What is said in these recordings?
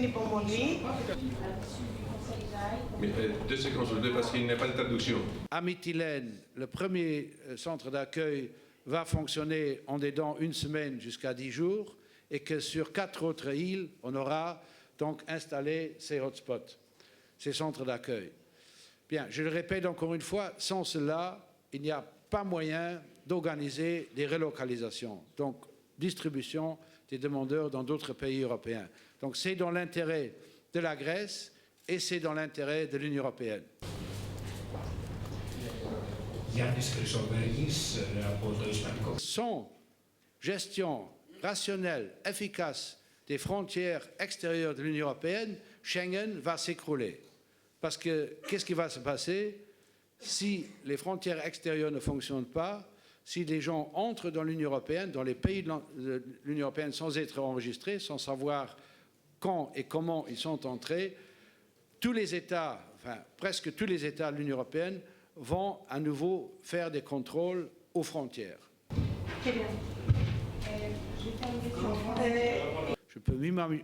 υπομονή. Deux secondes, je voudrais parce qu'il n'y a pas de traduction. À Mytilène, le premier centre d'accueil va fonctionner en dedans une semaine jusqu'à 10 jours et que sur 4 autres îles, on aura donc installé ces hotspots, ces centres d'accueil. Bien, je le répète encore une fois, sans cela, il n'y a pas moyen d'organiser des relocalisations, donc distribution des demandeurs dans d'autres pays européens. Donc c'est dans l'intérêt de la Grèce et c'est dans l'intérêt de l'Union européenne. Sans gestion rationnelle, efficace des frontières extérieures de l'Union européenne, Schengen va s'écrouler. Parce que qu'est-ce qui va se passer si les frontières extérieures ne fonctionnent pas, si les gens entrent dans l'Union européenne, dans les pays de l'Union européenne sans être enregistrés, sans savoir quand et comment ils sont entrés, tous les États, enfin presque tous les États de l'Union européenne vont à nouveau faire des contrôles aux frontières. Très bien. Je peux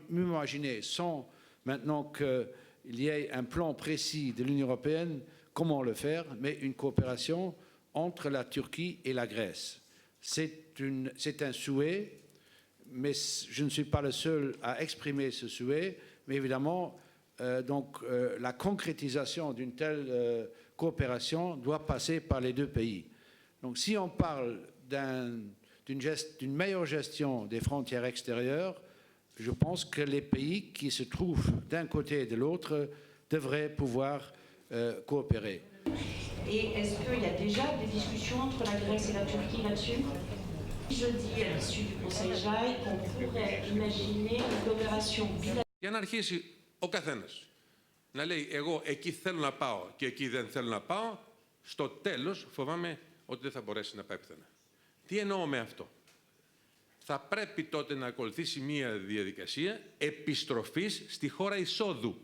m'imaginer, sans maintenant qu'il y ait un plan précis de l'Union européenne, comment le faire, mais une coopération entre la Turquie et la Grèce. C'est un souhait, mais je ne suis pas le seul à exprimer ce souhait, mais évidemment, la concrétisation d'une telle coopération doit passer par les deux pays. Donc si on parle d'une meilleure gestion des frontières extérieures, je pense que les pays qui se trouvent d'un côté et de l'autre devraient pouvoir coopérer. Et est-ce qu'il y a déjà des discussions entre la Grèce et la Turquie là-dessus? Jeudi, à l'issue du Conseil JAI, qu'on pourrait imaginer une coopération bilatérale. Για να αρχίσει ο καθένας να λέει εγώ εκεί θέλω να πάω και εκεί δεν θέλω να πάω, στο τέλος φοβάμαι ότι δεν θα μπορέσει να πάει πουθενά. Τι εννοώ με αυτό? Θα πρέπει τότε να ακολουθήσει μία διαδικασία επιστροφής στη χώρα εισόδου.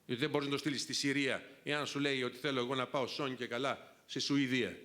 Γιατί δεν μπορείς να το στείλεις στη Συρία εάν σου λέει ότι θέλω εγώ να πάω σώνει και καλά στη Σουηδία.